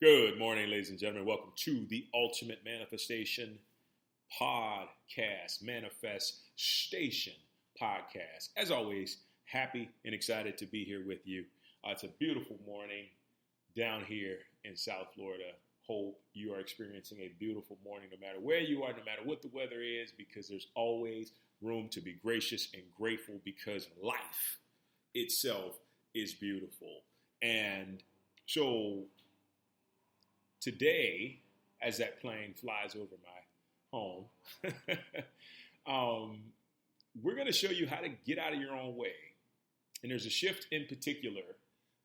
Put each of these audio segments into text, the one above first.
Good morning, ladies and gentlemen. Welcome to the Ultimate Manifestation Podcast, Manifest Station Podcast. As always, happy and excited to be here with you. It's a beautiful morning down here in South Florida. Hope you are experiencing a beautiful morning no matter where you are, no matter what the weather is, because there's always room to be gracious and grateful because life itself is beautiful. And so today, as that plane flies over my home, we're going to show you how to get out of your own way. And there's a shift in particular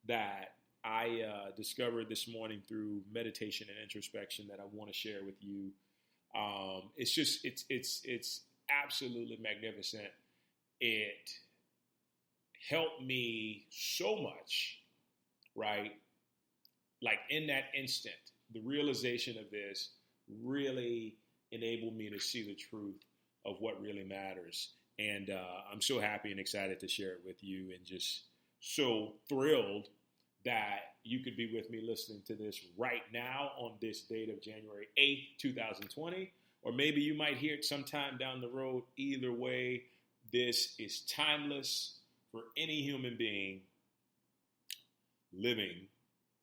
that I discovered this morning through meditation and introspection that I want to share with you. It's absolutely magnificent. It helped me so much, right? Like in that instant, the realization of this really enabled me to see the truth of what really matters. And I'm so happy and excited to share it with you, and just so thrilled that you could be with me listening to this right now on this date of January 8th, 2020, or maybe you might hear it sometime down the road. Either way, this is timeless for any human being living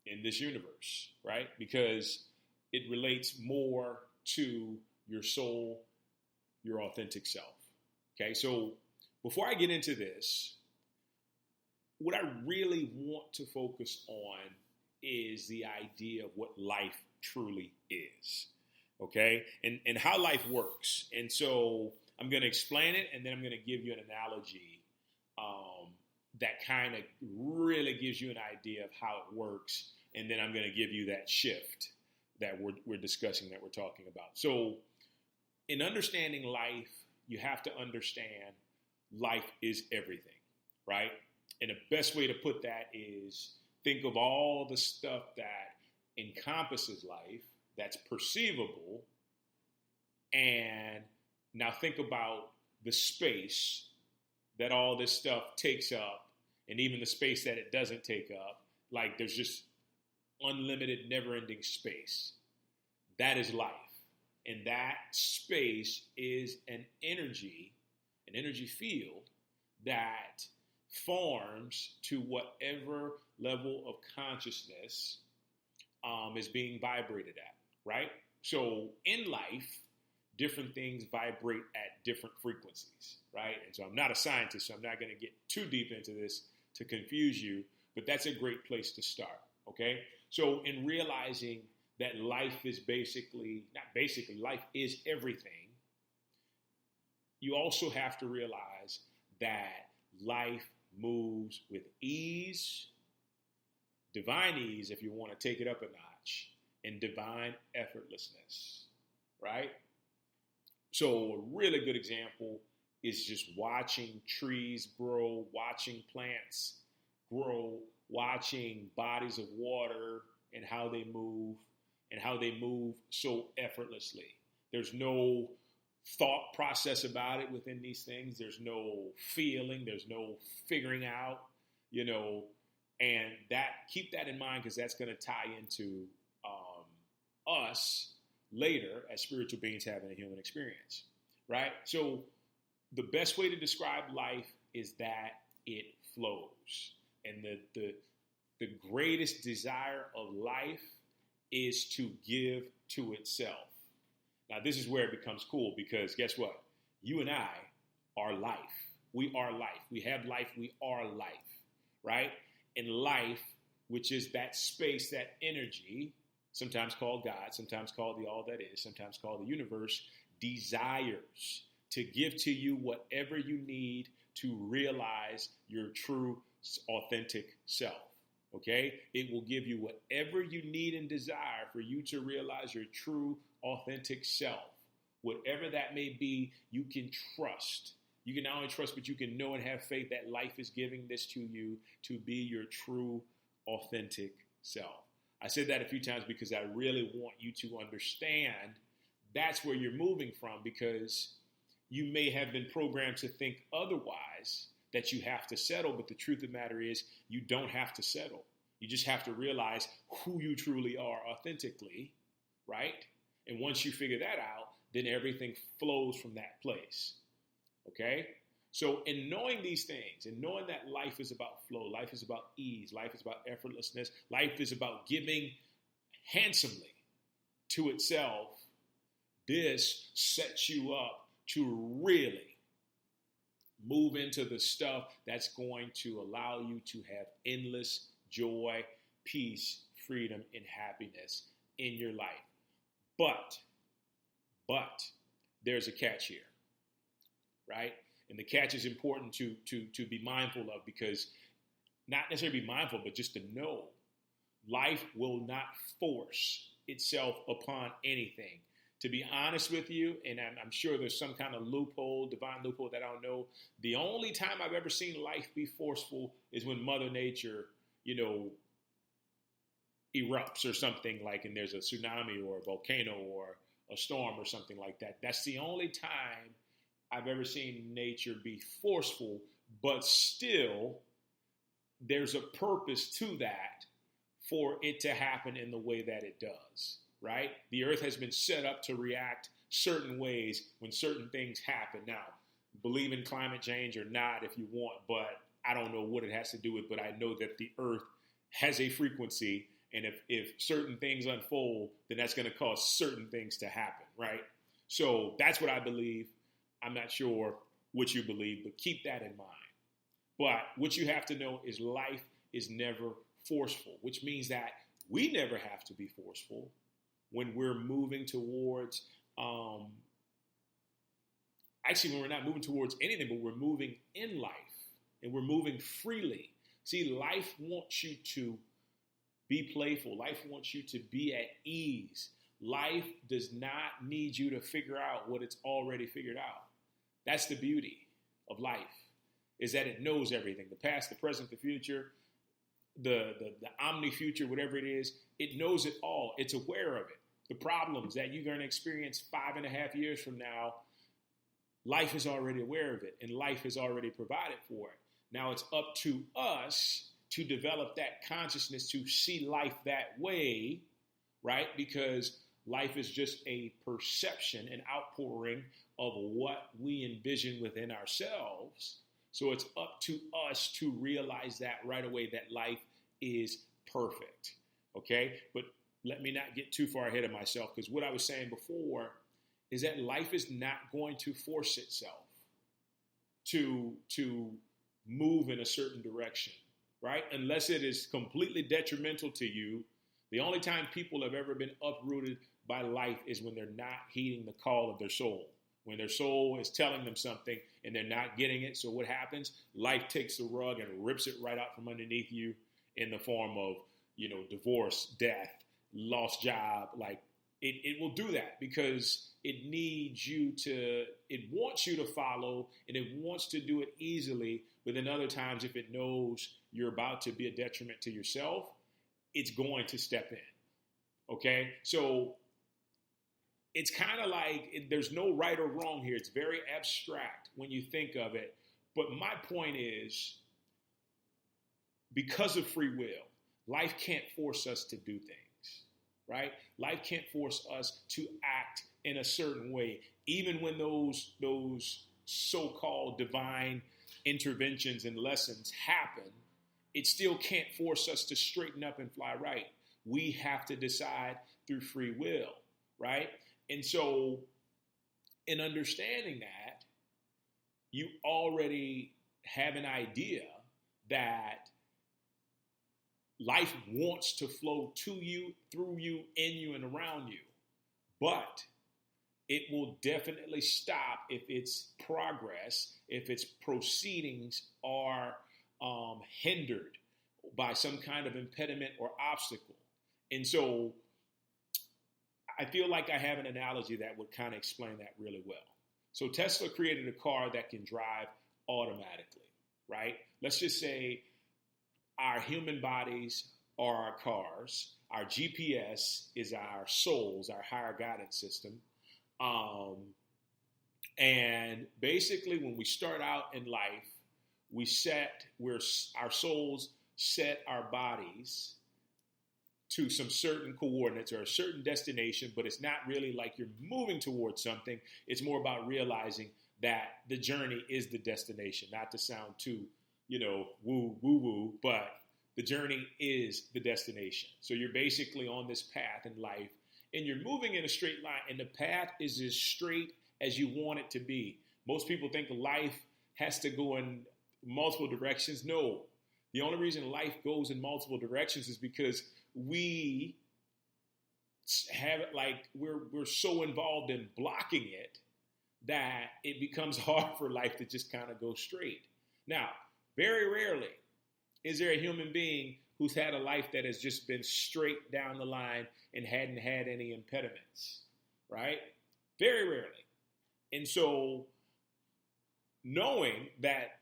in this universe, right? Because it relates more to your soul, your authentic self. Okay, so before I get into this, what I really want to focus on is the idea of what life truly is, okay? And how life works. And so I'm going to explain it, and then I'm going to give you an analogy that kind of really gives you an idea of how it works. And then I'm going to give you that shift that we're discussing, that we're talking about. So in understanding life, you have to understand life is everything, right? And the best way to put that is think of all the stuff that encompasses life, that's perceivable, and now think about the space that all this stuff takes up, and even the space that it doesn't take up. Like there's just unlimited, never-ending space. That is life. And that space is an energy field that forms to whatever level of consciousness is being vibrated at, right? So in life, different things vibrate at different frequencies, right? And so I'm not a scientist, so I'm not going to get too deep into this to confuse you, but that's a great place to start, okay? So in realizing that life is life is everything, you also have to realize that life moves with ease, divine ease if you want to take it up a notch, and divine effortlessness, right? So a really good example is just watching trees grow, watching plants grow, watching bodies of water and how they move so effortlessly. There's no thought process about it within these things. There's no feeling. There's no figuring out, and keep that in mind, because that's going to tie into us later as spiritual beings having a human experience, right? So the best way to describe life is that it flows. And the greatest desire of life is to give to itself. Now, this is where it becomes cool, because guess what? You and I are life. We are life. We have life. We are life, right? And life, which is that space, that energy, sometimes called God, sometimes called the all that is, sometimes called the universe, desires to give to you whatever you need to realize your true, authentic self. Okay? It will give you whatever you need and desire for you to realize your true, authentic self. Whatever that may be, you can trust. You can not only trust, but you can know and have faith that life is giving this to you to be your true, authentic self. I said that a few times because I really want you to understand that's where you're moving from, because you may have been programmed to think otherwise, that you have to settle. But the truth of the matter is you don't have to settle. You just have to realize who you truly are authentically, right? And once you figure that out, then everything flows from that place. Okay? So in knowing these things and knowing that life is about flow, life is about ease, life is about effortlessness, life is about giving handsomely to itself, this sets you up to really move into the stuff that's going to allow you to have endless joy, peace, freedom, and happiness in your life. But there's a catch here, right? And the catch is important to be mindful of, because not necessarily be mindful, but just to know life will not force itself upon anything. To be honest with you, and I'm sure there's some kind of loophole, divine loophole that I don't know. The only time I've ever seen life be forceful is when Mother Nature, erupts or something, like, and there's a tsunami or a volcano or a storm or something like that. That's the only time I've ever seen nature be forceful, but still there's a purpose to that for it to happen in the way that it does, right? The earth has been set up to react certain ways when certain things happen. Now, believe in climate change or not if you want, but I don't know what it has to do with, but I know that the earth has a frequency, and if certain things unfold, then that's going to cause certain things to happen, right? So that's what I believe. I'm not sure what you believe, but keep that in mind. But what you have to know is life is never forceful, which means that we never have to be forceful when we're moving towards, when we're not moving towards anything, but we're moving in life and we're moving freely. See, life wants you to be playful. Life wants you to be at ease. Life does not need you to figure out what it's already figured out. That's the beauty of life, is that it knows everything. The past, the present, the future, the omni-future, whatever it is, it knows it all. It's aware of it. The problems that you're going to experience 5.5 years from now, life is already aware of it, and life has already provided for it. Now it's up to us to develop that consciousness to see life that way, right? Because life is just a perception, an outpouring of what we envision within ourselves. So it's up to us to realize that right away, that life is perfect, okay? But let me not get too far ahead of myself, because what I was saying before is that life is not going to force itself to move in a certain direction, right? Unless it is completely detrimental to you. The only time people have ever been uprooted by life is when they're not heeding the call of their soul. When their soul is telling them something and they're not getting it. So what happens? Life takes the rug and rips it right out from underneath you in the form of, divorce, death, lost job. Like it will do that because it needs you to, it wants you to follow, and it wants to do it easily. But then other times, if it knows you're about to be a detriment to yourself, it's going to step in. Okay. So it's kind of like there's no right or wrong here. It's very abstract when you think of it. But my point is, because of free will, life can't force us to do things, right? Life can't force us to act in a certain way. Even when those so-called divine interventions and lessons happen, it still can't force us to straighten up and fly right. We have to decide through free will, right? And so in understanding that, you already have an idea that life wants to flow to you, through you, in you, and around you. But it will definitely stop if its progress, if its proceedings are hindered by some kind of impediment or obstacle. And so I feel like I have an analogy that would kind of explain that really well. So Tesla created a car that can drive automatically, right? Let's just say our human bodies are our cars. Our GPS is our souls, our higher guidance system. And basically when we start out in life, our souls set our bodies to some certain coordinates or a certain destination, but it's not really like you're moving towards something. It's more about realizing that the journey is the destination, not to sound too, woo, but the journey is the destination. So you're basically on this path in life and you're moving in a straight line, and the path is as straight as you want it to be. Most people think life has to go in multiple directions. No. The only reason life goes in multiple directions is because we have it like we're so involved in blocking it that it becomes hard for life to just kind of go straight. Now, very rarely is there a human being who's had a life that has just been straight down the line and hadn't had any impediments, right? Very rarely. And so knowing that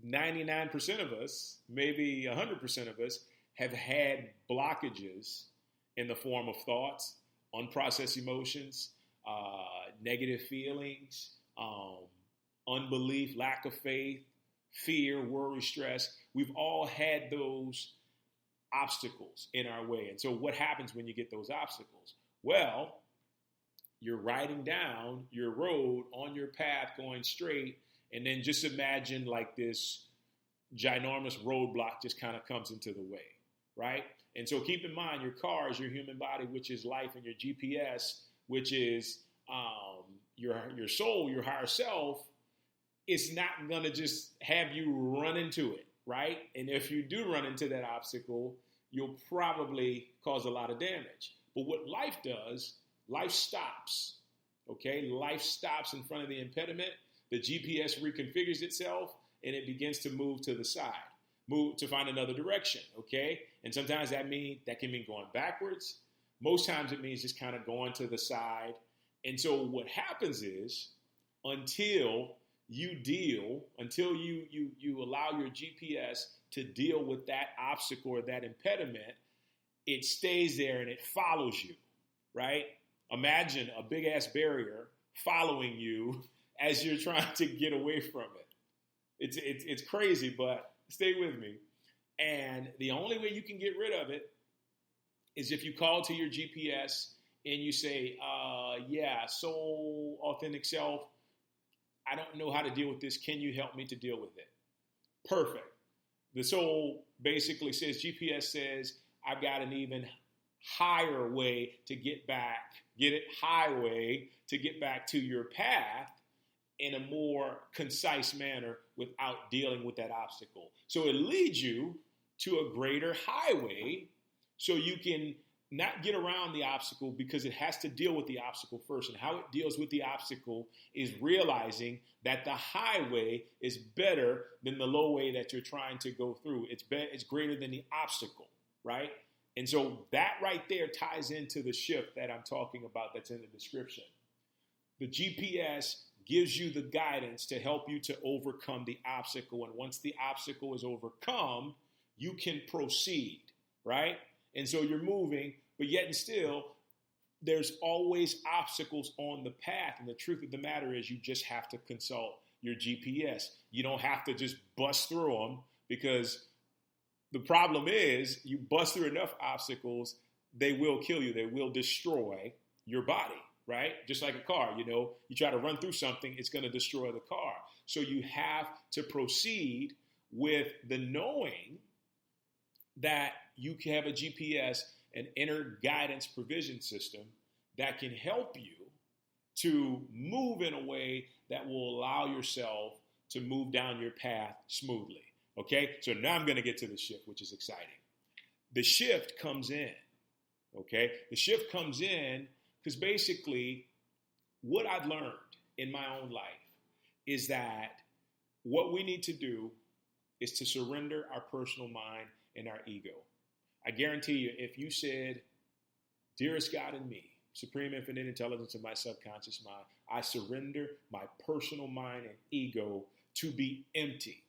99% of us, maybe 100% of us, have had blockages in the form of thoughts, unprocessed emotions, negative feelings, unbelief, lack of faith, fear, worry, stress. We've all had those obstacles in our way. And so what happens when you get those obstacles? Well, you're riding down your road on your path going straight, and then just imagine like this ginormous roadblock just kind of comes into the way, right? And so keep in mind, your car is your human body, which is life, and your GPS, which is your soul, your higher self, is not going to just have you run into it, right? And if you do run into that obstacle, you'll probably cause a lot of damage. But what life does, life stops, okay? Life stops in front of the impediment. The GPS reconfigures itself, and it begins to move to the side, move to find another direction, okay? And sometimes that can mean going backwards. Most times it means just kind of going to the side. And so what happens is until you allow your GPS to deal with that obstacle or that impediment, it stays there and it follows you, right? Imagine a big ass barrier following you as you're trying to get away from it. It's crazy, but stay with me. And the only way you can get rid of it is if you call to your GPS and you say, soul, authentic self, I don't know how to deal with this. Can you help me to deal with it? Perfect. The soul basically says, GPS says, I've got an even higher way to get back to your path in a more concise manner without dealing with that obstacle. So it leads you to a greater highway so you can not get around the obstacle, because it has to deal with the obstacle first. And how it deals with the obstacle is realizing that the highway is better than the low way that you're trying to go through. It's greater than the obstacle, right? And so that right there ties into the shift that I'm talking about that's in the description. The GPS gives you the guidance to help you to overcome the obstacle. And once the obstacle is overcome, you can proceed, right? And so you're moving, but yet and still, there's always obstacles on the path. And the truth of the matter is you just have to consult your GPS. You don't have to just bust through them, because the problem is you bust through enough obstacles, they will kill you. They will destroy your body, right? Just like a car, you try to run through something, it's going to destroy the car. So you have to proceed with the knowing that you can have a GPS, an inner guidance provision system that can help you to move in a way that will allow yourself to move down your path smoothly. Okay, so now I'm going to get to the shift, which is exciting. The shift comes in, okay? The shift comes in because basically what I've learned in my own life is that what we need to do is to surrender our personal mind and our ego. I guarantee you, if you said, dearest God in me, supreme infinite intelligence in my subconscious mind, I surrender my personal mind and ego to be empty.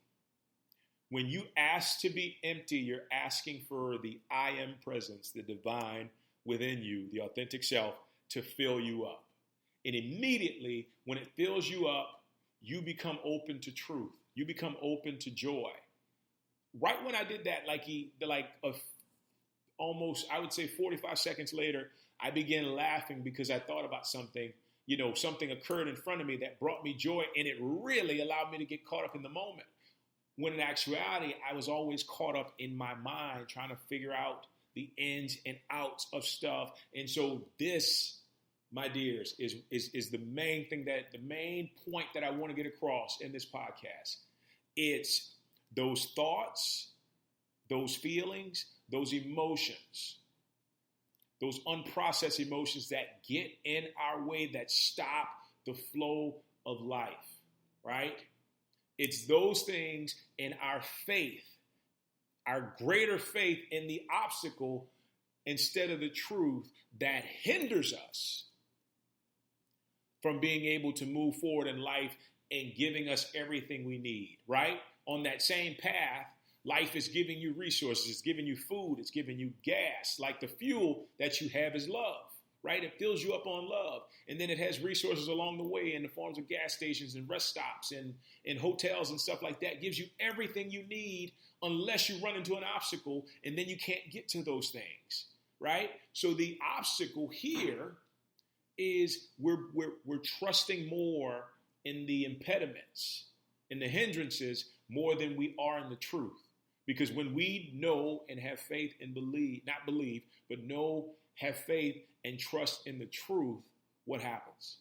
When you ask to be empty, you're asking for the I am presence, the divine within you, the authentic self, to fill you up. And immediately, when it fills you up, you become open to truth. You become open to joy. right when I did that, almost, I would say 45 seconds later, I began laughing because I thought about something. Something occurred in front of me that brought me joy, and it really allowed me to get caught up in the moment. When in actuality, I was always caught up in my mind trying to figure out the ins and outs of stuff. And so this, my dears, is the main thing, the main point that I want to get across in this podcast. It's those thoughts, those feelings, those emotions, those unprocessed emotions that get in our way, that stop the flow of life, right? It's those things in our faith, our greater faith in the obstacle instead of the truth, that hinders us from being able to move forward in life and giving us everything we need, right? On that same path, life is giving you resources, it's giving you food, it's giving you gas. Like the fuel that you have is love, right? It fills you up on love. And then it has resources along the way in the forms of gas stations and rest stops and hotels and stuff like that. It gives you everything you need unless you run into an obstacle, and then you can't get to those things, right? So the obstacle here is we're trusting more in the impediments, in the hindrances, more than we are in the truth. Because when we know and have faith and have faith and trust in the truth, what happens?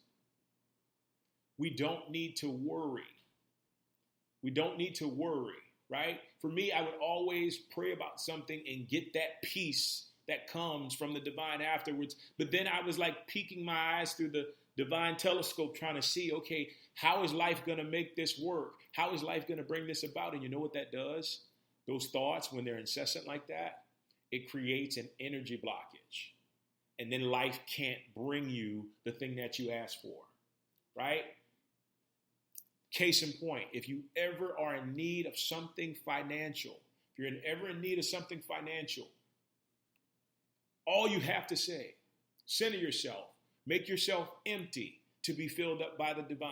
We don't need to worry. We don't need to worry, right? For me, I would always pray about something and get that peace that comes from the divine afterwards. But then I was like peeking my eyes through the divine telescope trying to see, okay, how is life going to make this work? How is life going to bring this about? And you know what that does? Those thoughts, when they're incessant like that, it creates an energy blockage. And then life can't bring you the thing that you asked for, right? Case in point, if you ever are in need of something financial, all you have to say, center yourself, make yourself empty to be filled up by the divine.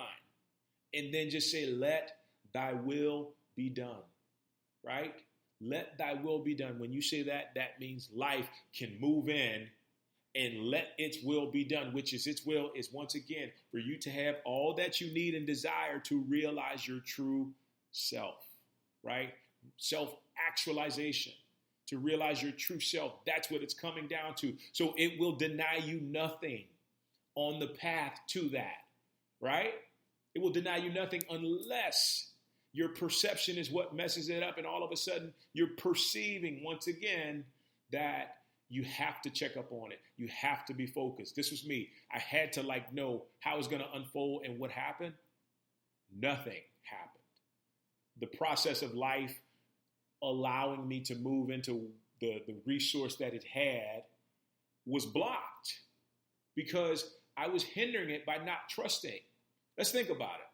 And then just say, let thy will be done, right? Let thy will be done. When you say that, that means life can move in and let its will be done, which is its will is once again for you to have all that you need and desire to realize your true self, right? Self-actualization, to realize your true self. That's what it's coming down to. So it will deny you nothing on the path to that, right? It will deny you nothing unless your perception is what messes it up. And all of a sudden you're perceiving once again that you have to check up on it. You have to be focused. This was me. I had to know how it's going to unfold. And what happened? Nothing happened. The process of life allowing me to move into the resource that it had was blocked because I was hindering it by not trusting. Let's think about it.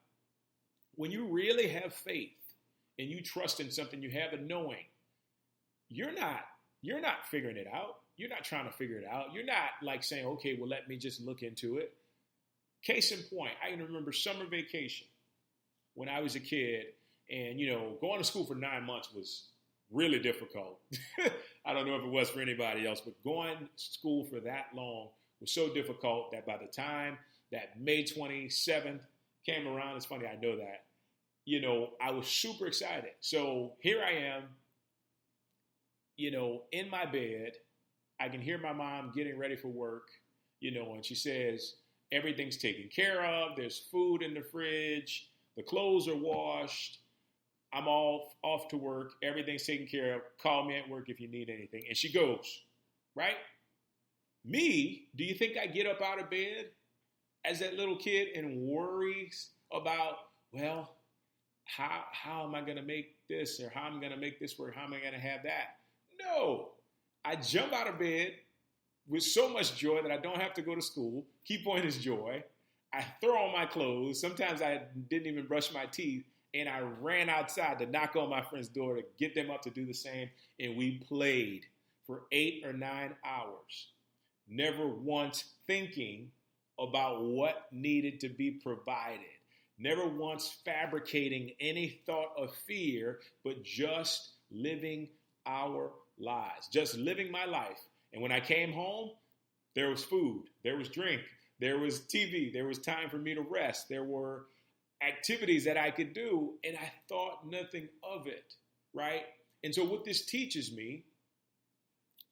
When you really have faith and you trust in something, you have a knowing, you're not figuring it out. You're not trying to figure it out. You're not saying, okay, well, let me just look into it. Case in point, I can remember summer vacation when I was a kid, and, going to school for 9 months was really difficult. I don't know if it was for anybody else, but going to school for that long was so difficult that by the time that May 27th came around, it's funny, I know that, I was super excited. So here I am, in my bed. I can hear my mom getting ready for work, and she says, everything's taken care of. There's food in the fridge. The clothes are washed. I'm all off to work. Everything's taken care of. Call me at work if you need anything. And she goes, right? Me, do you think I get up out of bed as that little kid and worries about, well, how am I going to make this, or how am I going to make this work? How am I going to have that? No. I jump out of bed with so much joy that I don't have to go to school. Key point is joy. I throw on my clothes. Sometimes I didn't even brush my teeth. And I ran outside to knock on my friend's door to get them up to do the same. And we played for 8 or 9 hours, never once thinking about what needed to be provided, never once fabricating any thought of fear, but just living our lives, just living my life. And when I came home, there was food, there was drink, there was TV, there was time for me to rest, there were activities that I could do, and I thought nothing of it, right? And so what this teaches me,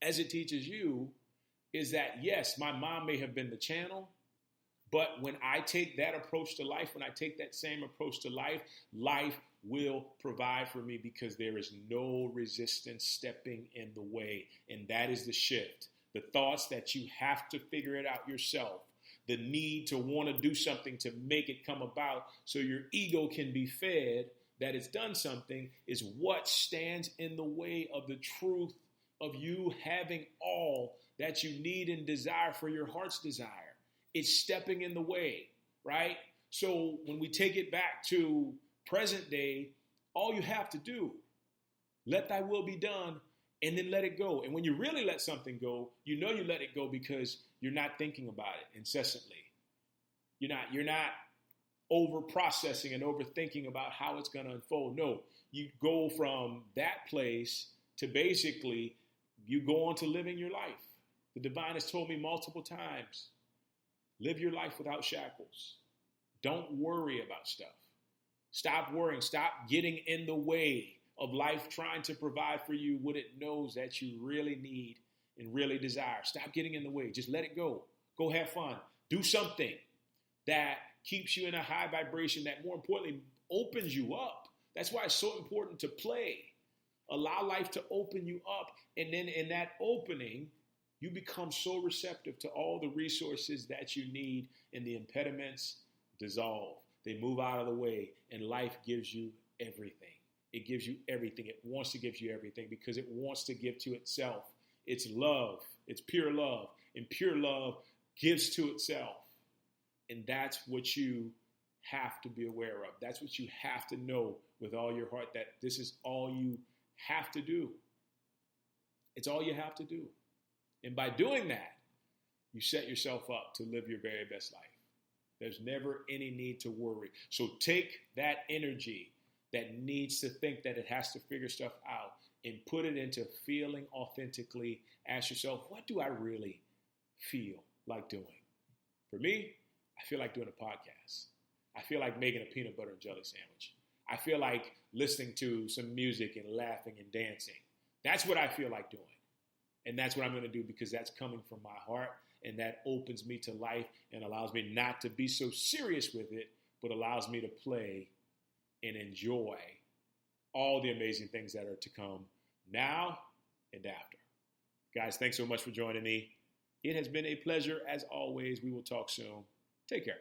as it teaches you, is that yes, my mom may have been the channel, but when I take that approach to life, when I take that same approach to life, life will provide for me because there is no resistance stepping in the way. And that is the shift. The thoughts that you have to figure it out yourself, the need to want to do something to make it come about so your ego can be fed that it's done something, is what stands in the way of the truth of you having all that you need and desire for your heart's desire. It's stepping in the way, right? So when we take it back to present day, all you have to do, let thy will be done, and then let it go. And when you really let something go, you know you let it go because you're not thinking about it incessantly. You're not over processing and overthinking about how it's going to unfold. No, you go from that place to basically you go on to living your life. The divine has told me multiple times, live your life without shackles. Don't worry about stuff. Stop worrying. Stop getting in the way of life trying to provide for you what it knows that you really need and really desire. Stop getting in the way. Just let it go. Go have fun. Do something that keeps you in a high vibration, that more importantly opens you up. That's why it's so important to play. Allow life to open you up. And then in that opening, you become so receptive to all the resources that you need, and the impediments dissolve. They move out of the way, and life gives you everything. It gives you everything. It wants to give you everything because it wants to give to itself. It's love. It's pure love. And pure love gives to itself. And that's what you have to be aware of. That's what you have to know with all your heart, that this is all you have to do. It's all you have to do. And by doing that, you set yourself up to live your very best life. There's never any need to worry. So take that energy that needs to think that it has to figure stuff out and put it into feeling authentically. Ask yourself, what do I really feel like doing? For me, I feel like doing a podcast. I feel like making a peanut butter and jelly sandwich. I feel like listening to some music and laughing and dancing. That's what I feel like doing. And that's what I'm going to do because that's coming from my heart, and that opens me to life and allows me not to be so serious with it, but allows me to play and enjoy all the amazing things that are to come now and after. Guys, thanks so much for joining me. It has been a pleasure as always. We will talk soon. Take care.